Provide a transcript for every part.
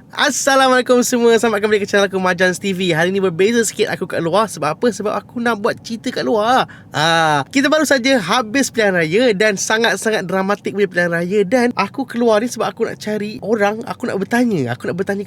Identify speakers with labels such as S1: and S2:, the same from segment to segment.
S1: Assalamualaikum semua, selamat kembali ke channel aku Majans TV. Hari ni berbeza sikit aku kat luar. Sebab apa? Sebab aku nak buat cerita kat luar. Kita baru saja habis pilihan raya dan sangat-sangat dramatik punya pilihan raya. Dan aku keluar ni sebab aku nak cari orang. Aku nak bertanya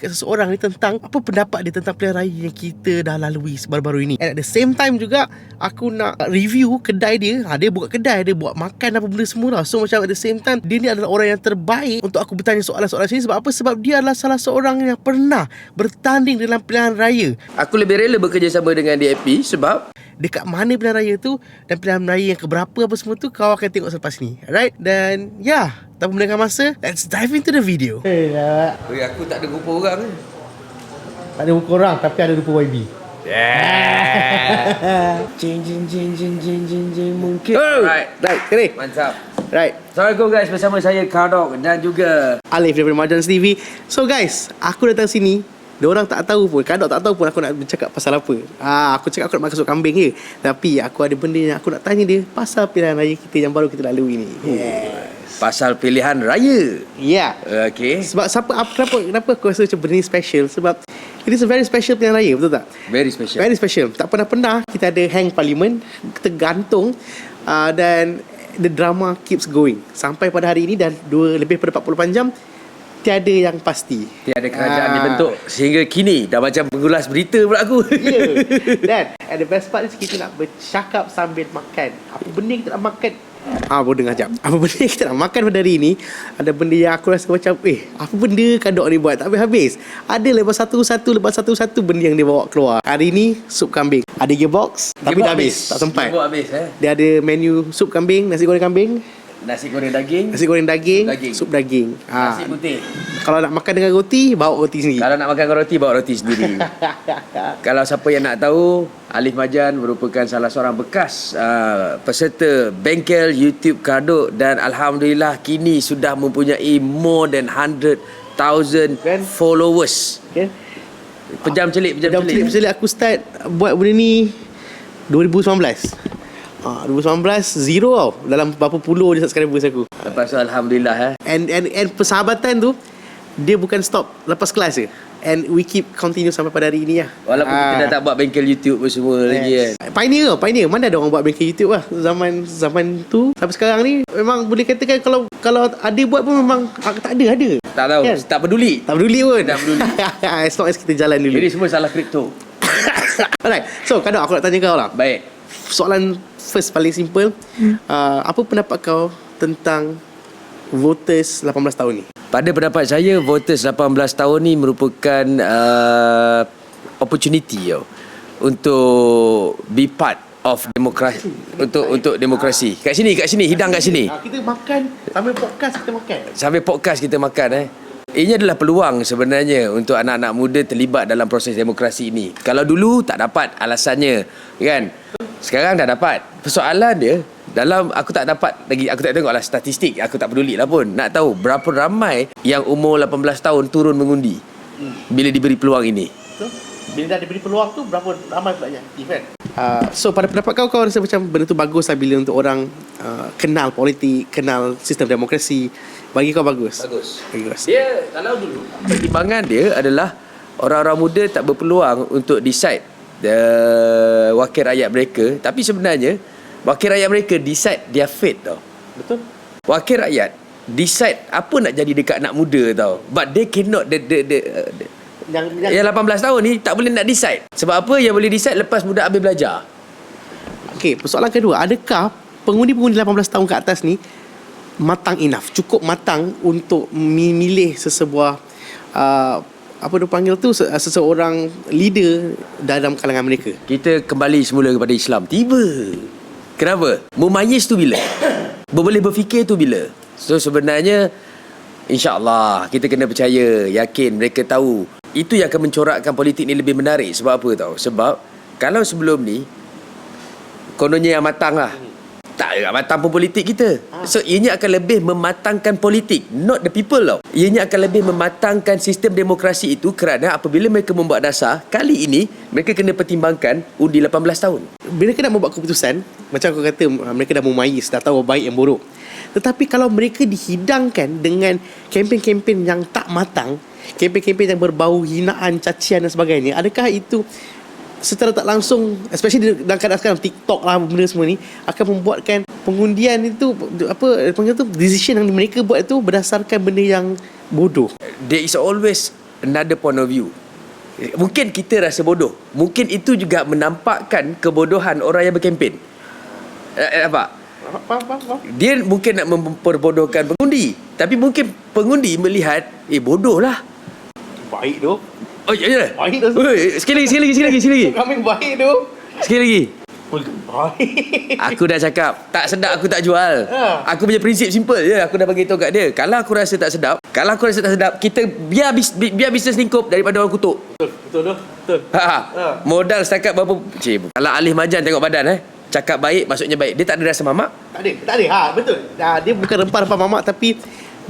S1: kat seseorang ni tentang apa pendapat dia tentang pilihan raya yang kita dah lalui baru-baru ini. And at the same time juga aku nak review kedai dia. Dia buka kedai, dia buat makan apa benda semua lah. So macam at the same time, dia ni adalah orang yang terbaik untuk aku bertanya soalan-soalan sini. Sebab apa? Sebab dia adalah salah seorang yang pernah bertanding dalam pilihan raya.
S2: Aku lebih rela bekerjasama dengan DAP sebab
S1: dekat mana pilihan raya tu dan pilihan raya yang keberapa apa semua tu kau akan tengok selepas ni. Alright? Dan tanpa melengahkan masa, let's dive into the video.
S2: aku tak ada rupa orang ni.
S1: Tak ada rupa orang tapi ada rupa YB.
S2: Jing mungkin.
S1: Right, kering.
S2: Mantap.
S1: Right.
S2: Assalamualaikum guys, bersama saya Kardok dan juga
S1: Alif daripada Majans TV. So guys, aku datang sini, diorang tak tahu pun, Kardok tak tahu pun aku nak bercakap pasal apa. Aku cakap aku nak makan sup kambing je. Tapi aku ada benda yang aku nak tanya dia pasal pilihan raya kita yang baru kita lalui ni.
S2: pasal pilihan raya.
S1: Ya.
S2: Okay.
S1: Sebab kenapa aku rasa macam benda ni special? Sebab it is a very special pilihan raya, betul tak?
S2: Very special.
S1: Very special. Tak pernah kita ada hang parlimen, kita gantung, dan the drama keeps going sampai pada hari ini. Dan lebih pada 48 jam tiada yang pasti.
S2: Tiada kerajaan dibentuk sehingga kini dah macam pengulas berita pula aku.
S1: Dan the best part is kita nak bercakap sambil makan. Apa benda kita nak makan? Bodoh ngajak. Apa benda kita nak makan pada hari ni? Ada benda yang aku rasa macam apa benda Kardok ni buat tak habis-habis. Ada lepas satu benda yang dia bawa keluar. Hari ni sup kambing. Ada gearbox tapi dah habis. Tak sempat. Dia ada menu sup kambing, nasi goreng kambing,
S2: Nasi goreng daging,
S1: sup daging.
S2: Nasi putih.
S1: Kalau nak makan dengan roti, bawa roti sendiri.
S2: Kalau nak makan dengan roti, bawa roti sendiri. Kalau siapa yang nak tahu, Alif Majan merupakan salah seorang bekas peserta bengkel YouTube Kardok. Dan Alhamdulillah kini sudah mempunyai more than 100,000 followers. Pejam celik
S1: aku start buat benda ni 2019. 2019 zero tau. Dalam berapa puluh je subscribers aku.
S2: Lepas tu Alhamdulillah
S1: And persahabatan tu dia bukan stop lepas kelas je. And we keep continue sampai pada hari ini lah.
S2: Walaupun kita dah tak buat bengkel YouTube semua lagi kan.
S1: Pioneer. Mana ada orang buat bengkel YouTube lah. Zaman tu sampai sekarang ni memang boleh katakan kalau ada buat pun memang tak ada.
S2: Tak tahu kan? Tak peduli pun.
S1: As long as kita jalan dulu.
S2: Jadi semua salah kripto.
S1: Alright. So Kardok, aku nak tanya kau lah.
S2: Baik.
S1: Soalan first paling simple. Apa pendapat kau tentang voters 18 tahun ni?
S2: Pada pendapat saya, voters 18 tahun ni merupakan opportunity untuk be part of demokrasi, untuk demokrasi. Kat sini hidang kat sini.
S1: Kita makan sambil podcast kita makan.
S2: Ini adalah peluang sebenarnya untuk anak-anak muda terlibat dalam proses demokrasi ini. Kalau dulu tak dapat alasannya, kan? Sekarang dah dapat. Persoalan dia, aku tak tengoklah statistik, aku tak peduli lah pun. Nak tahu berapa ramai yang umur 18 tahun turun mengundi bila diberi peluang ini.
S1: Bila dah diberi peluang tu, berapa ramai pulanya? So pada pendapat kau rasa macam benda tu bagus lah bila untuk orang kenal politik, kenal sistem demokrasi. Bagi kau bagus? Bagus.
S2: Dia, kalau dulu pertimbangan dia adalah orang-orang muda tak berpeluang untuk decide wakil rakyat mereka. Tapi sebenarnya wakil rakyat mereka decide their fate tau.
S1: Betul.
S2: Wakil rakyat decide apa nak jadi dekat anak muda tau. But they cannot yang 18 tahun ni tak boleh nak decide. Sebab apa? Yang boleh decide lepas budak habis belajar.
S1: Okay, persoalan kedua, adakah pengundi-pengundi 18 tahun ke atas ni matang enough, cukup matang untuk memilih sesebuah seseorang leader dalam kalangan mereka?
S2: Kita kembali semula kepada Islam. Tiba. Kenapa? Memayis tu bila? Boleh berfikir tu bila? So sebenarnya InsyaAllah kita kena percaya, yakin mereka tahu. Itu yang akan mencorakkan politik ni lebih menarik. Sebab apa tahu? Sebab kalau sebelum ni kononnya yang matang lah, tak matang pun politik kita. So ianya akan lebih mematangkan politik, not the people tau. Ianya akan lebih mematangkan sistem demokrasi itu. Kerana apabila mereka membuat dasar, kali ini mereka kena pertimbangkan undi 18 tahun.
S1: Bila mereka nak membuat keputusan, macam aku kata, mereka dah memayis, dah tahu baik yang buruk. Tetapi kalau mereka dihidangkan dengan kempen-kempen yang tak matang, kempen-kempen yang berbau hinaan, cacian dan sebagainya, adakah itu secara tak langsung, especially dalam keadaan sekarang TikTok lah, benda semua ni akan membuatkan pengundian itu panggil tu, decision yang mereka buat itu berdasarkan benda yang bodoh.
S2: There is always another point of view. Mungkin kita rasa bodoh, mungkin itu juga menampakkan kebodohan orang yang berkempen. Nampak? Dia mungkin nak memperbodohkan pengundi, tapi mungkin pengundi melihat bodoh lah.
S1: Baik tu.
S2: Oh ya.
S1: Baik tu.
S2: Sekali lagi.
S1: Kami baik tu.
S2: Sekali lagi.
S1: Baik.
S2: Aku dah cakap, tak sedap aku tak jual.
S1: Ha.
S2: Aku punya prinsip simple je. Aku dah bagi tahu kat dia. Kalau aku rasa tak sedap, kita biar bisnes lingkup daripada orang kutuk.
S1: Betul.
S2: Modal setakat berapa? Kalau Alif Majan tengok badan cakap baik maksudnya baik. Dia tak ada rasa mamak.
S1: Tak ada. Betul. Dia bukan rempah-rempah mamak, tapi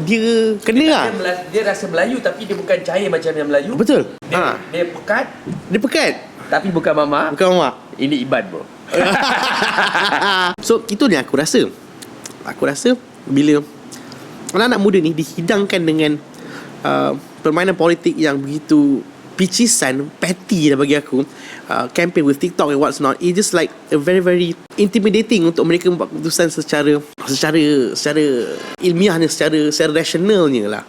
S1: dia kena lah.
S2: Dia rasa Melayu tapi dia bukan cair macam yang Melayu.
S1: Betul.
S2: Dia pekat
S1: Dia pekat.
S2: tapi bukan mamak.
S1: Bukan mamak.
S2: Ini Iban bro.
S1: So itu ni aku rasa bila anak-anak muda ni dihidangkan dengan permainan politik yang begitu picisan, petty dah bagi aku, campaign with TikTok and what's not, it just like a very very intimidating untuk mereka membuat keputusan secara ilmiahnya, secara rasionalnya lah.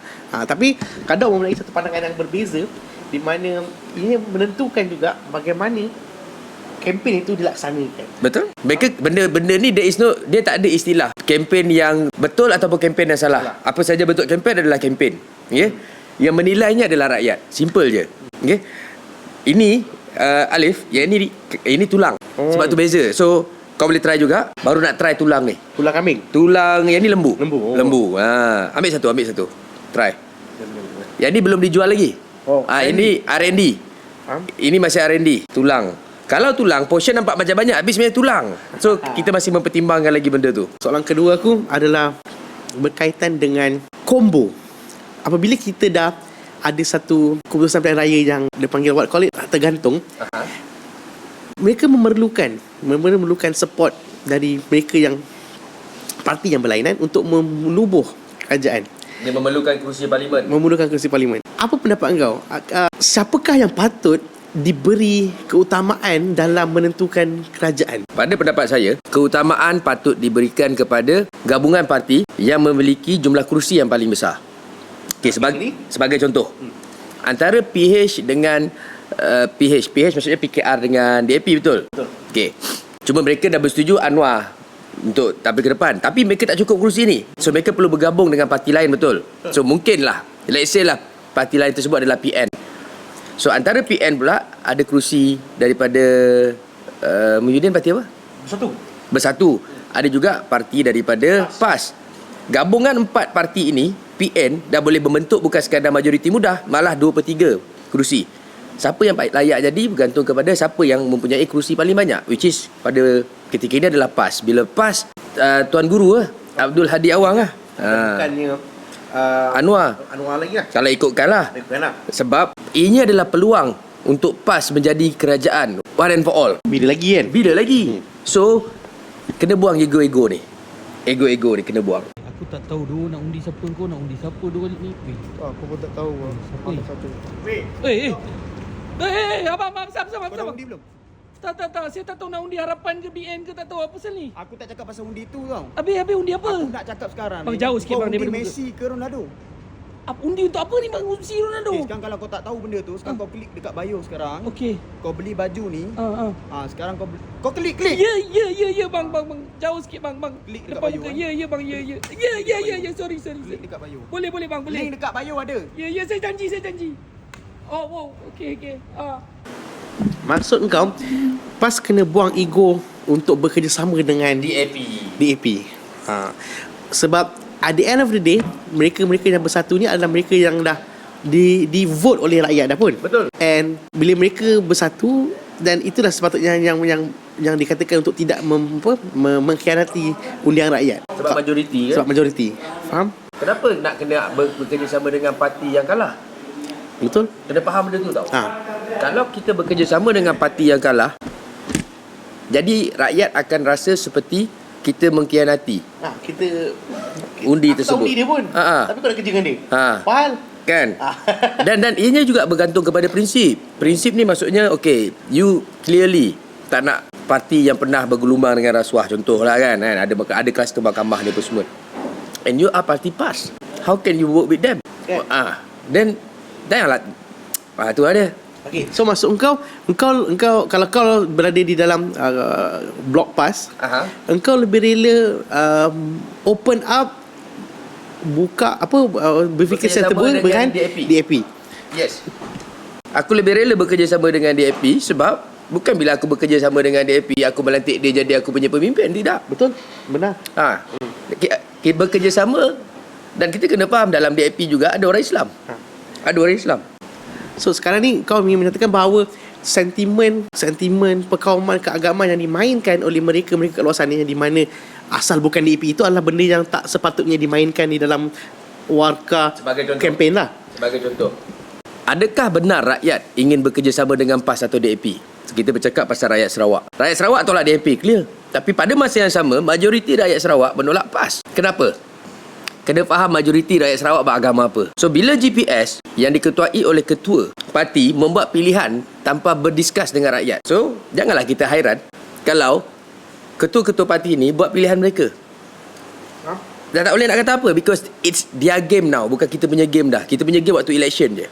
S1: Tapi kadang orang memiliki satu pandangan yang berbeza, di mana ini menentukan juga bagaimana kempen itu dilaksanakan.
S2: Betul. Mereka benda ni dia tak ada istilah kempen yang betul ataupun kempen yang salah. Apa saja bentuk kempen adalah kempen. Okay? Yang menilainya adalah rakyat. Simple je. Okay? Ini Alif, yang ini tulang. Sebab tu beza. So kau boleh try juga. Baru nak try tulang ni.
S1: Tulang kambing.
S2: Tulang yang ni lembu.
S1: Lembu.
S2: Ambil satu. Try. Yang ni belum dijual lagi. Ini R&D. Ini masih R&D. Tulang. Kalau tulang, portion nampak macam banyak, habis sebenarnya tulang. So kita masih mempertimbangkan lagi benda tu.
S1: Soalan kedua aku adalah berkaitan dengan combo. Apabila kita dah ada satu keputusan pilihan raya yang dipanggil tergantung, mereka memerlukan support dari mereka yang parti yang berlainan untuk menubuh kerajaan.
S2: Dia memerlukan kerusi parlimen. Apa pendapat engkau? Siapakah yang patut diberi keutamaan dalam menentukan kerajaan? Pada pendapat saya, keutamaan patut diberikan kepada gabungan parti yang memiliki jumlah kerusi yang paling besar. Okey, sebagai contoh, antara PH dengan PH maksudnya PKR dengan DAP, betul? Okey. Cuma mereka dah bersetuju Anwar untuk tampil ke depan, tapi mereka tak cukup kerusi ni. So mereka perlu bergabung dengan parti lain, betul? So mungkinlah, let's say lah parti lain tersebut adalah PN. So antara PN pula ada kerusi daripada Muhyiddin, parti apa? Bersatu. Ada juga parti daripada PAS. Gabungan 4 parti ini, PN dah boleh membentuk bukan sekadar majoriti mudah, malah 2/3 kerusi. Siapa yang layak jadi bergantung kepada siapa yang mempunyai kerusi paling banyak, which is pada ketika ini adalah PAS. Bila PAS, Tuan Guru Abdul Hadi Awang
S1: Bukannya
S2: Anwar
S1: lagi lah.
S2: kalau ikutkan lah. Sebab ini adalah peluang untuk PAS menjadi kerajaan one and for all.
S1: Bila lagi?
S2: So kena buang ego-ego ni. Ego-ego ni kena buang.
S3: Aku tak tahu nak undi siapa kau, nak undi siapa kali ni.
S1: Aku pun tak tahu.
S3: Siapa ni?
S1: Satu.
S3: Abang, sama.
S4: Kau dah undi belum?
S3: Tak. Saya tak tahu nak undi Harapan ke BN ke, tak tahu apa pasal ni.
S4: Aku tak cakap pasal undi tu tau.
S3: Habis undi apa?
S4: Aku nak cakap sekarang
S3: Bang,
S4: ni.
S3: jauh sikit,
S4: Kau
S3: bang,
S4: undi
S3: daripada
S4: Messi ke Ronaldo?
S3: Undi untuk apa ni bang? Undi Ronaldo.
S4: Okay, sekarang kalau kau tak tahu benda tu, sekarang kau klik dekat bio sekarang.
S3: Okey.
S4: Kau beli baju ni. Sekarang kau klik.
S3: Ya bang. Jauh sikit bang.
S4: Klik dekat
S3: Depan
S4: bio,
S3: muka. Ya bang. Ya. Sorry.
S4: Klik dekat bio.
S3: Boleh bang, boleh.
S4: Link dekat bio ada.
S3: Ya, saya janji. Oh, wow. Okey.
S1: Maksud engkau PAS kena buang ego untuk bekerjasama dengan DAP. Sebab at the end of the day, mereka yang bersatu ni adalah mereka yang dah di vote oleh rakyat dah pun.
S2: Betul.
S1: And bila mereka bersatu, dan itulah sepatutnya yang dikatakan untuk tidak mengkhianati undian rakyat.
S2: Sebab majoriti kan?
S1: Sebab majoriti. Faham?
S2: Kenapa nak kena bekerjasama dengan parti yang kalah?
S1: Betul?
S2: Kena faham benda tu tau. Kalau kita bekerjasama dengan parti yang kalah, jadi rakyat akan rasa seperti kita mengkhianati
S1: Kita
S2: undi
S1: aku tak
S2: tersebut.
S1: undi dia pun. Tapi kau nak kerja dengan dia. Fahal?
S2: Kan? Dan ianya juga bergantung kepada prinsip. Prinsip ni maksudnya you clearly tak nak parti yang pernah bergelumang dengan rasuah, contohlah kan. Ada kluster mahkamah ni apa semua. And you are party pass. How can you work with them? Then janganlah. Tu ada.
S1: Okay, so maksud engkau kalau kau berada di dalam blog pass, engkau lebih rela open up, buka berfikir sensible dengan DAP.
S2: Yes. Aku lebih rela bekerjasama dengan DAP sebab bukan bila aku bekerjasama dengan DAP aku melantik dia jadi aku punya pemimpin. Tidak.
S1: Betul? Benar.
S2: Kita bekerjasama dan kita kena faham dalam DAP juga ada orang Islam. Ada orang Islam.
S1: So sekarang ni kau ingin menyatakan bahawa sentimen perkauman keagamaan yang dimainkan oleh mereka kat luar sana, yang di mana asal bukan DAP, itu adalah benda yang tak sepatutnya dimainkan di dalam warka kempen lah.
S2: Sebagai contoh, adakah benar rakyat ingin bekerjasama dengan PAS atau DAP? Kita bercakap pasal rakyat Sarawak. Rakyat Sarawak tolak DAP, clear. Tapi pada masa yang sama, majoriti rakyat Sarawak menolak PAS. Kenapa? Kena faham majoriti rakyat Sarawak beragama apa. So bila GPS yang diketuai oleh ketua parti membuat pilihan tanpa berdiskus dengan rakyat, so janganlah kita hairan kalau ketua-ketua parti ni buat pilihan mereka. Dah tak boleh nak kata apa, because it's their game now, bukan kita punya game dah. Kita punya game waktu election je.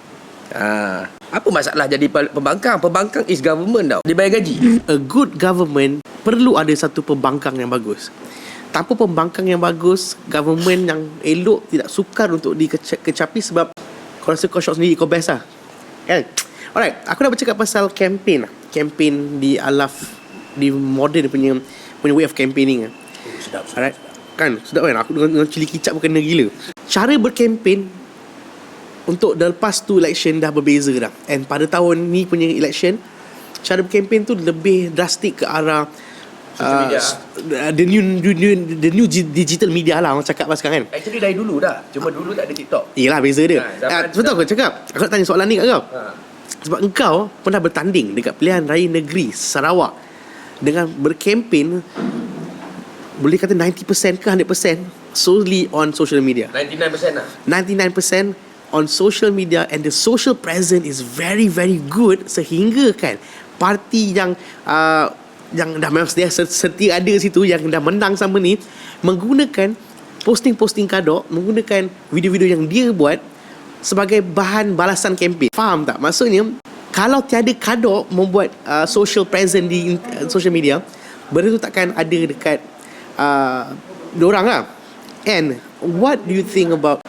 S2: Apa masalah jadi pembangkang? Pembangkang is government tau. Dia bayar gaji.
S1: A good government perlu ada satu pembangkang yang bagus. Tanpa pembangkang yang bagus, government yang elok tidak sukar untuk dikecapi sebab kau rasa kau shot sendiri, kau best lah. Kan? Alright, aku nak bercakap pasal campaign di modern punya way of campaigning.
S2: Sedap.
S1: Alright. Kan, sedap kan? Aku dengan cili kicap pun kena gila. Cara berkempen untuk lepas tu election dah berbeza dah. And pada tahun ni punya election, cara berkempen tu lebih drastik ke arah the new digital media lah, orang cakap lah sekarang kan.
S2: Actually dari dulu dah. Cuma dulu tak ada TikTok.
S1: Yelah, beza dia. Betul aku cakap. Aku nak tanya soalan ni kat kau. Sebab engkau pernah bertanding dekat pilihan raya negeri Sarawak dengan berkempen, boleh kata 90% ke 100% solely on social media.
S2: 99% lah.
S1: 99% on social media, and the social presence is very very good, sehingga kan parti yang dah memang setia ada situ, yang dah menang sama ni, menggunakan posting-posting kadok, menggunakan video-video yang dia buat sebagai bahan balasan kempen. Faham tak? Maksudnya kalau tiada kadok membuat social presence di social media, benda tu takkan ada dekat diorang lah. And what do you think about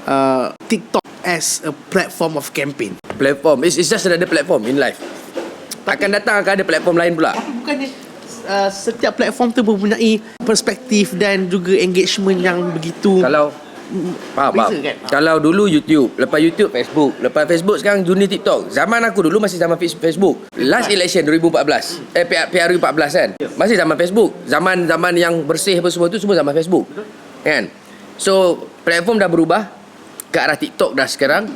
S1: TikTok as a platform of campaign?
S2: Platform, it's just another platform in life. Akan datang akan ada platform lain pula.
S1: Tapi bukannya setiap platform tu mempunyai perspektif dan juga engagement yang begitu.
S2: Kalau faham.
S1: Kan?
S2: Kalau dulu YouTube, lepas YouTube Facebook, lepas Facebook sekarang dunia TikTok. Zaman aku dulu masih zaman Facebook. Last election 2014, PRU 14 kan, masih zaman Facebook. Zaman yang bersih apa semua tu semua zaman Facebook. Kan? So platform dah berubah ke arah TikTok dah sekarang.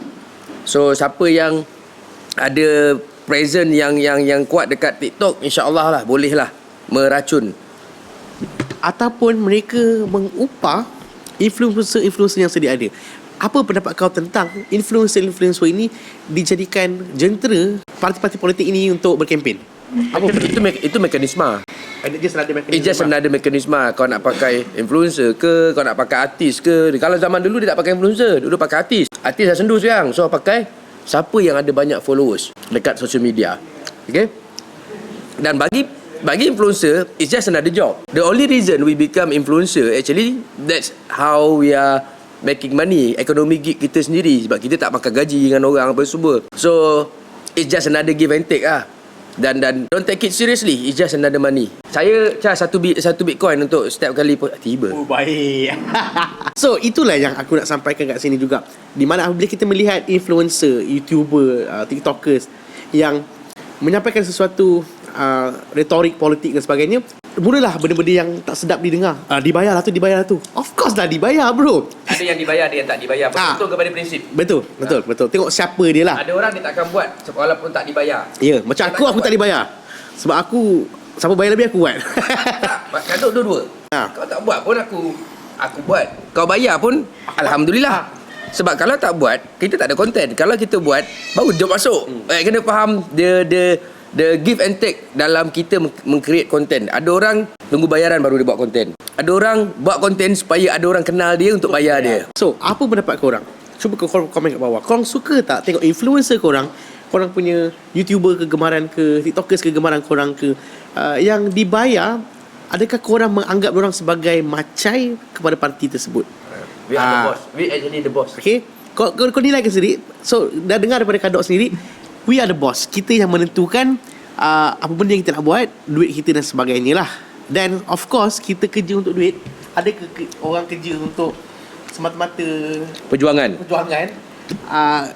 S2: So siapa yang ada present yang kuat dekat TikTok, insya-Allah lah boleh lah meracun.
S1: Ataupun mereka mengupah influencer yang sedia ada. Apa pendapat kau tentang influencer ini dijadikan jentera parti-parti politik ini untuk berkempen?
S2: Itu mekanisme.
S1: It's just
S2: another mekanisme. Kau nak pakai influencer ke, kau nak pakai artis ke. Kalau zaman dulu dia tak pakai influencer, dulu pakai artis. Artis dah sendu sekarang. So pakai siapa yang ada banyak followers dekat social media. Okay? Dan bagi influencer, it's just another job. The only reason we become influencer, actually, that's how we are making money. Ekonomi gig kita sendiri. Sebab kita tak makan gaji dengan orang apa semua. So, it's just another give and take lah. Dan don't take it seriously. It's just another money. Saya charge satu Bitcoin untuk setiap kali tiba.
S1: Oh, baik. So, itulah yang aku nak sampaikan kat sini juga. Di mana apabila kita melihat influencer, YouTuber, TikTokers yang menyampaikan sesuatu retorik politik dan sebagainya, mulalah benda-benda yang tak sedap didengar. Dibayar lah tu. Of course dah dibayar, bro.
S2: Ada yang dibayar, ada yang tak dibayar. Betul kepada prinsip.
S1: Betul. Tengok siapa dia lah.
S2: Ada orang dia tak akan buat walaupun tak dibayar.
S1: Ya, macam aku tak dibayar. Sebab aku siapa bayar lebih aku buat.
S2: Kaduk dua-dua. Kau tak buat pun aku buat. Kau bayar pun alhamdulillah. Sebab kalau tak buat, kita tak ada konten. Kalau kita buat, baru job masuk. Kena faham the give and take dalam kita meng-create konten. Ada orang tunggu bayaran baru dia buat konten. Ada orang buat konten supaya ada orang kenal dia untuk bayar dia.
S1: So, apa pendapat korang? Cuba korang komen kat bawah. Korang suka tak tengok influencer korang punya YouTuber kegemaran ke, TikTokers kegemaran korang ke, yang dibayar, adakah korang menganggap orang sebagai macai kepada parti tersebut?
S2: We are the boss. We actually the boss.
S1: Okay, kau nilai ke sendiri. So, dah dengar daripada Kadok sendiri, we are the boss. Kita yang menentukan apa benda yang kita nak buat, duit kita dan sebagainya lah. Dan of course, kita kerja untuk duit. Ada orang kerja untuk semata-mata
S2: Perjuangan.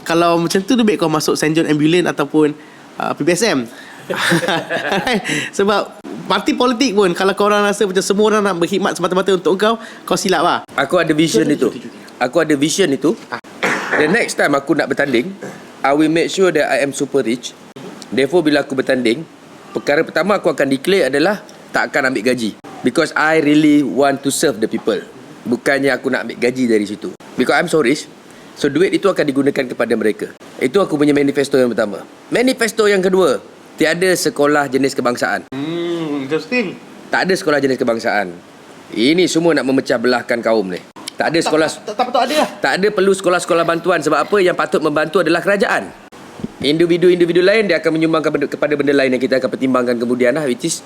S1: Kalau macam tu lebih kau masuk St. John Ambulance ataupun PBSM. Sebab parti politik pun, kalau korang rasa macam semua orang nak berkhidmat semata-mata untuk kau silap lah.
S2: Aku ada vision itu. The next time aku nak bertanding, I will make sure that I am super rich. Therefore bila aku bertanding, perkara pertama aku akan declare adalah tak akan ambil gaji, because I really want to serve the people. Bukannya aku nak ambil gaji dari situ, because I'm so rich. So duit itu akan digunakan kepada mereka. Itu aku punya manifesto yang pertama. Manifesto yang kedua, tiada sekolah jenis kebangsaan.
S1: Interesting.
S2: Tak ada sekolah jenis kebangsaan. Ini semua nak memecah belahkan kaum ni. Tak ada sekolah.
S1: Tak patut ada lah.
S2: Tak ada perlu sekolah-sekolah bantuan. Sebab apa? Yang patut membantu adalah kerajaan. Individu-individu lain dia akan menyumbangkan kepada benda lain yang kita akan pertimbangkan kemudian lah, which is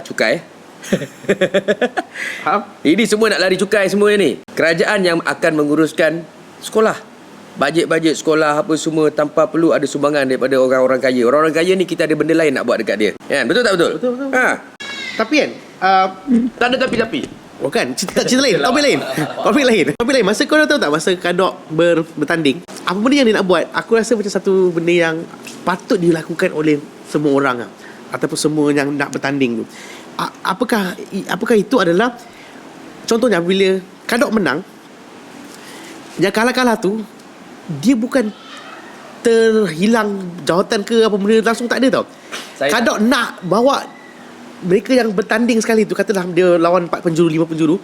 S2: cukai. Ini semua nak lari cukai semua ni. Kerajaan yang akan menguruskan sekolah, bajet-bajet sekolah apa semua, tanpa perlu ada sumbangan daripada orang-orang kaya. Orang-orang kaya ni kita ada benda lain nak buat dekat dia. Kan? Betul tak betul?
S1: Betul. Tapi kan
S2: Tak ada tapi-tapi.
S1: oh kan, cerita lain, topik lain. Masa kau tahu tak, masa Kadok bertanding, apa benda yang dia nak buat, aku rasa macam satu benda yang patut dilakukan oleh semua orang lah, ataupun semua yang nak bertanding tu. Apakah itu adalah, contohnya bila Kadok menang, yang kalah-kalah tu, dia bukan terhilang jawatan ke apa benda, langsung tak ada tau. Kadok nak bawa mereka yang bertanding sekali tu, katalah dia lawan 4 penjuru, 5 penjuru,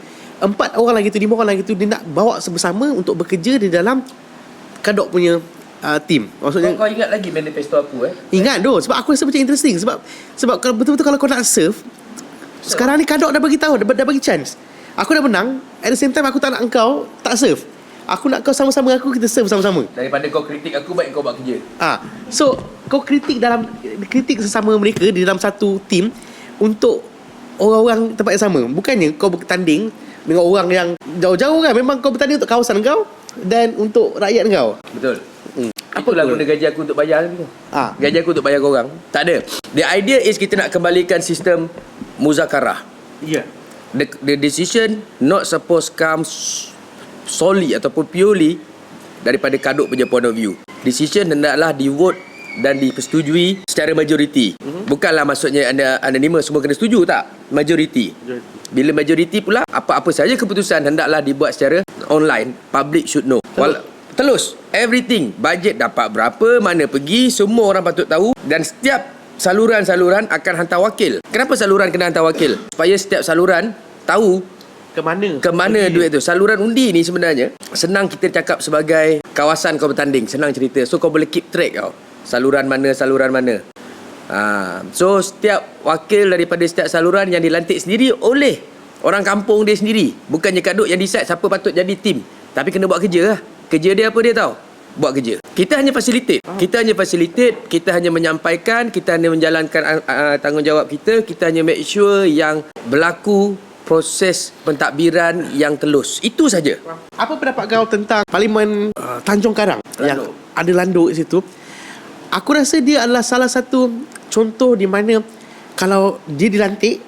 S1: 4 orang lagi tu, 5 orang lagi tu, dia nak bawa bersama untuk bekerja di dalam Kadok punya team. Maksudnya
S2: Kau ingat lagi manifesto aku
S1: ingat tu, sebab aku rasa macam interesting. Sebab kalau betul-betul kalau kau nak serve, sekarang ni Kadok dah bagi tahu, dah bagi chance. Aku dah menang, at the same time aku tak nak engkau tak serve. Aku nak kau sama-sama aku, kita serve sama-sama.
S2: Daripada kau kritik aku, baik kau buat kerja.
S1: So kau kritik sesama mereka di dalam satu team untuk orang-orang tempat yang sama. Bukannya kau bertanding dengan orang yang jauh-jauh kan. Memang kau bertanding untuk kawasan kau dan untuk rakyat kau.
S2: Betul. Itulah guna gaji aku untuk bayar ni. Gaji aku untuk bayar korang. Tak ada. The idea is kita nak kembalikan sistem muzakarah.
S1: Ya.
S2: The decision not supposed comes solely ataupun purely daripada Kadok punya point of view. Decision hendaklah di-vote dan dipersetujui secara majoriti. Bukanlah maksudnya anonymous semua kena setuju, tak. Majoriti. Bila majoriti pula, apa-apa saja keputusan hendaklah dibuat secara online. Public should know. Telus everything, bajet dapat berapa, mana pergi, semua orang patut tahu. Dan setiap saluran-saluran akan hantar wakil. Kenapa saluran kena hantar wakil? Supaya setiap saluran tahu ke mana duit tu. Saluran undi ni sebenarnya senang kita cakap sebagai kawasan kau bertanding, senang cerita. So kau boleh keep track tau, saluran mana. So setiap wakil daripada setiap saluran yang dilantik sendiri oleh orang kampung dia sendiri. Bukannya Kadok yang decide siapa patut jadi tim, tapi kena buat kerja lah. Kerja dia apa dia tahu? Buat kerja. Kita hanya facilitate. Kita hanya menyampaikan, kita hanya menjalankan tanggungjawab kita. Kita hanya make sure yang berlaku proses pentadbiran yang telus. Itu saja.
S1: Apa pendapat kau tentang Parlimen Tanjung Karang yang ada landuk di situ? Aku rasa dia adalah salah satu contoh di mana kalau dia dilantik,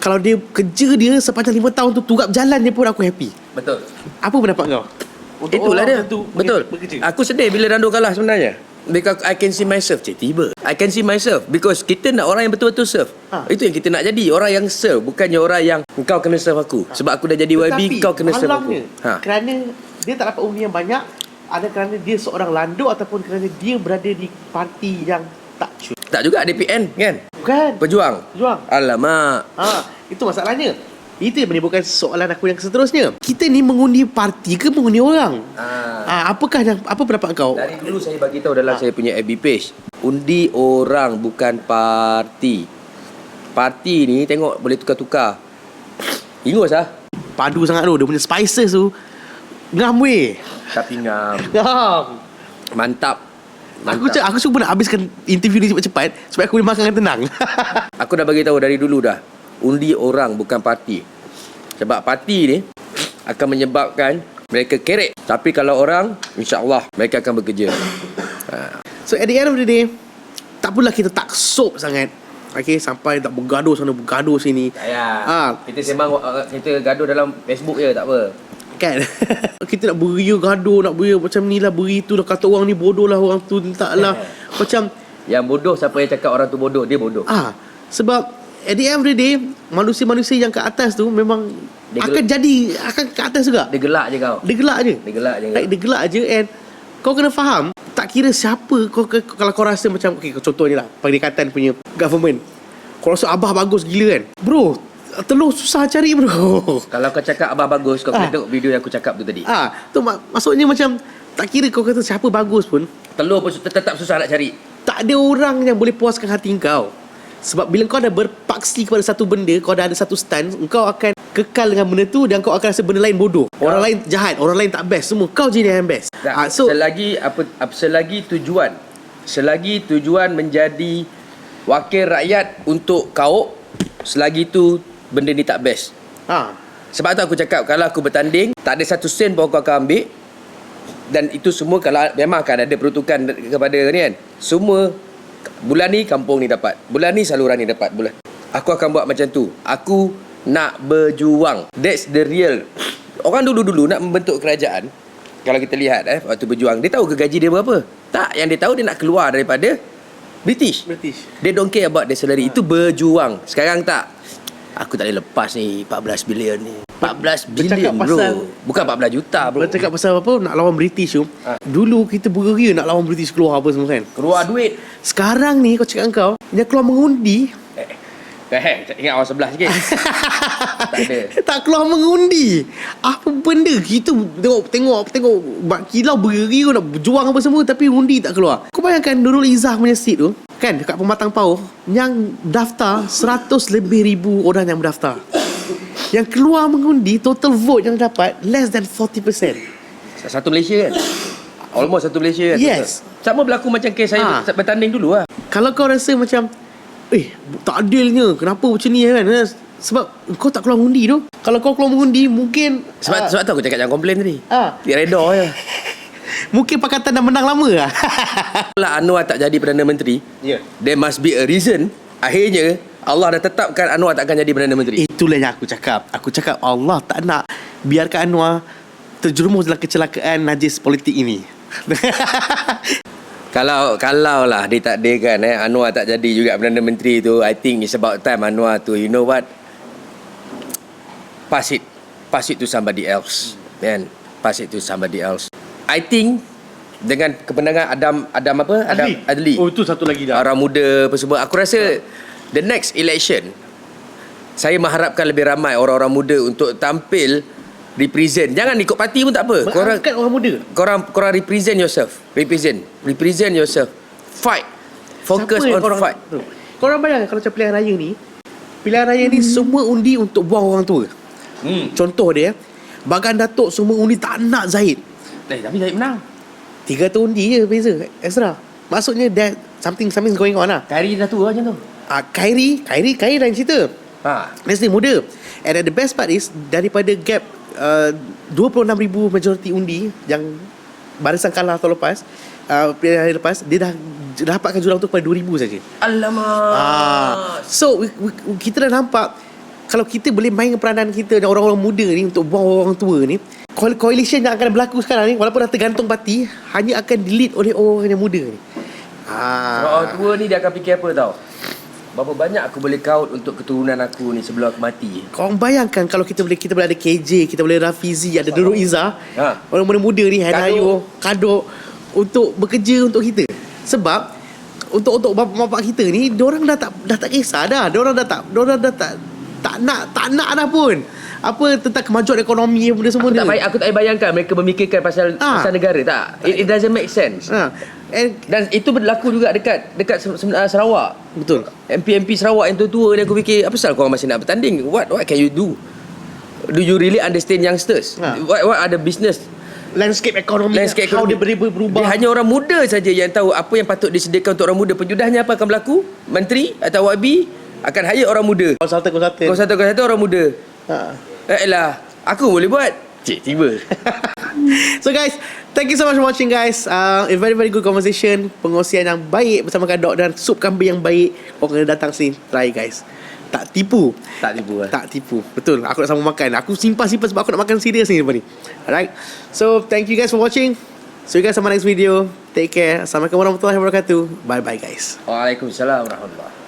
S1: kalau dia kerja dia sepanjang 5 tahun tu turap jalan dia pun aku happy.
S2: Betul.
S1: Apa pendapat kau? Untuk
S2: Itulah dia.
S1: betul.
S2: Aku sedih bila Rando kalah sebenarnya. Because I can see myself. Tiba I can see myself. Because kita nak orang yang betul-betul serve. Itu yang kita nak jadi. Orang yang serve. Bukannya orang yang kau kena serve aku. Sebab aku dah jadi YB, kau kena serve aku.
S1: Kerana dia tak dapat undi yang banyak, ada kerana dia seorang landuk ataupun kerana dia berada di parti yang tak cun.
S2: Tak juga DPN kan.
S1: Bukan.
S2: Pejuang.
S1: Pejuang.
S2: Alamak.
S1: Itu masalahnya. Itu yang menimbulkan soalan aku yang seterusnya. Kita ni mengundi parti ke mengundi orang? Apa pendapat kau?
S2: Dari dulu saya bagi tahu dalam saya punya FB page. Undi orang bukan parti. Parti ni tengok boleh tukar-tukar. Ingus lah.
S1: Padu sangat tu. Dia punya spices tu ngam weh.
S2: Tapi ngam.
S1: Ngam.
S2: Mantap.
S1: Aku cuba nak habiskan interview ni cepat-cepat supaya aku boleh makan dengan tenang.
S2: Aku dah bagi tahu dari dulu dah. Undi orang bukan parti. Sebab parti ni akan menyebabkan mereka kerek. Tapi kalau orang, insya-Allah mereka akan bekerja.
S1: So at the end of the day, tak apalah kita tak sop sangat. Okay, sampai tak bergaduh sana bergaduh sini.
S2: Tak payah. Kita sembang, kita gaduh dalam Facebook je, tak apa.
S1: Kan? Kita nak beria gaduh, nak beria macam ni lah, beri tu lah, kata orang ni bodoh lah, orang tu tak lah. Macam
S2: yang bodoh, siapa yang cakap orang tu bodoh, dia bodoh.
S1: Sebab at the end of the day, manusia-manusia yang kat atas tu memang akan ke atas juga.
S2: Dia gelak je kau.
S1: Dia gelak je. Dia gelak je. And kau kena faham, tak kira siapa kalau kau rasa macam, okay, contohnya lah Perikatan punya government, kau rasa Abah bagus gila kan, bro, telur susah cari bro.
S2: Kalau kau cakap Abah bagus, kau kena tengok video yang aku cakap tu tadi.
S1: Tu maksudnya macam tak kira kau kata siapa bagus pun,
S2: telur pun tetap susah nak cari.
S1: Tak ada orang yang boleh puaskan hati kau. Sebab bila kau dah berpaksi kepada satu benda, kau dah ada satu stance, kau akan kekal dengan benda tu dan kau akan rasa benda lain bodoh. Orang lain jahat, orang lain tak best, semua kau je yang best.
S2: So selagi tujuan menjadi wakil rakyat untuk kau, selagi tu benda ni tak best. Sebab tu aku cakap, kalau aku bertanding, tak ada satu sen pun kau akan ambil. Dan itu semua kalau memang akan ada peruntukan kepada ni kan. Semua bulan ni kampung ni dapat, bulan ni saluran ni dapat, bulan. Aku akan buat macam tu. Aku nak berjuang. That's the real. Orang dulu-dulu nak membentuk kerajaan, kalau kita lihat waktu berjuang, dia tahu ke gaji dia berapa? Tak, yang dia tahu dia nak keluar daripada British. They don't care about the salary. Itu berjuang. Sekarang tak. Aku tak boleh lepas ni 14 bilion ni. 14 bilion bro. Bukan 14 juta bro.
S1: Kau cakap pasal apa nak lawan British tu. Dulu kita beria nak lawan British keluar apa semua kan.
S2: Keluar duit.
S1: Sekarang ni kau cakap kau, yang keluar mengundi.
S2: Ingat orang sebelah sikit. Tak ada.
S1: Tak keluar mengundi. Apa benda kita tengok kilau beri nak berjuang apa semua tapi undi tak keluar. Kau bayangkan Nurul Izzah punya seat tu kan dekat Pematang Pauh, yang daftar 100 lebih ribu orang yang berdaftar. Yang keluar mengundi, total vote yang dapat less than 40%.
S2: Satu Malaysia kan? Almost satu Malaysia kan?
S1: Yes.
S2: Sama berlaku macam kes saya bertanding dulu lah.
S1: Kalau kau rasa macam tak adilnya, kenapa macam ni kan? Sebab kau tak keluar mengundi tu. Kalau kau keluar mengundi, mungkin
S2: Sebab tu aku cakap jangan komplain tadi. Dia reda je.
S1: Mungkin Pakatan dah menang lama lah.
S2: Kalau Anwar tak jadi Perdana Menteri, there must be a reason. Akhirnya Allah dah tetapkan Anwar tak akan jadi Perdana Menteri.
S1: Itulah yang aku cakap. Aku cakap Allah tak nak biarkan Anwar terjerumus dalam kecelakaan najis politik ini.
S2: Kalau lah ditakdirkan Anwar tak jadi juga Perdana Menteri tu, I think it's about time Anwar tu, you know what, pass it to somebody else, man. Pass it to somebody else. I think dengan kemenangan Adam Adli.
S1: Oh, itu satu lagi dah.
S2: Orang muda apa semua, aku rasa the next election saya mengharapkan lebih ramai orang-orang muda untuk tampil represent. Jangan ikut parti pun tak apa. Korang
S1: angkat orang muda.
S2: Korang represent yourself. Represent yourself. Fight. Focus on fight.
S1: Korang bayangkan kalau macam pilihan raya ni. Pilihan raya ni semua undi untuk buang orang tua. Contoh dia, Bagan Datuk semua undi tak nak Zahid.
S2: Tapi Zahid menang.
S1: 300 undi je beza extra. Maksudnya that something's going on lah.
S2: Khairi dah tua macam tu.
S1: Khairi lain cerita. Mesti muda. And the best part is, daripada gap 26,000 majoriti undi yang Barisan kalah tahun lepas, pilihan hari lepas, dia dah dapatkan jurang tu pada 2,000 saja.
S2: Alamak.
S1: So kita dah nampak, kalau kita boleh main peranan kita dan orang-orang muda ni untuk buang orang tua ni, coalition yang akan berlaku sekarang ni, walaupun dah tergantung parti, hanya akan delete oleh orang yang muda ni.
S2: Orang tua ni dia akan fikir apa tau? Berapa banyak aku boleh kaut untuk keturunan aku ni sebelum aku mati.
S1: Korang bayangkan kalau kita boleh ada KJ, kita boleh Rafizi, ada Nurul Izzah, orang muda ni, Hanayo, Kadok, untuk bekerja untuk kita. Sebab untuk bapak-bapak kita ni, diorang dah tak kisah dah. Diorang dah tak nak dah pun. Apa tentang kemajuan ekonomi benda semua ni.
S2: Aku tak bayangkan mereka memikirkan pasal negara tak. It doesn't make sense. Dan itu berlaku juga dekat Sarawak.
S1: Betul.
S2: MP Sarawak yang tua-tua ni, aku fikir apa pasal korang masih nak bertanding? What can you do? Do you really understand youngsters? What are the business
S1: Landscape ekonomi how dia berubah.
S2: Dia hanya orang muda saja yang tahu apa yang patut disediakan untuk orang muda. Penjudahnya apa akan berlaku? Menteri atau YB akan hire orang muda. Konsultan orang muda. Elah, aku boleh buat. Cik, tiba.
S1: So guys, thank you so much for watching guys. A very very good conversation, pengkongsian yang baik bersama Kadok dan sup kambing yang baik. Korang kena datang sini, try guys. Tak tipu. Betul, aku nak sama makan. Aku simpan sebab aku nak makan serius ni lepas ni. Alright. So thank you guys for watching. See you guys on my next video. Take care. Assalamualaikum warahmatullahi wabarakatuh. Bye bye guys.
S2: Waalaikumsalam warahmatullahi.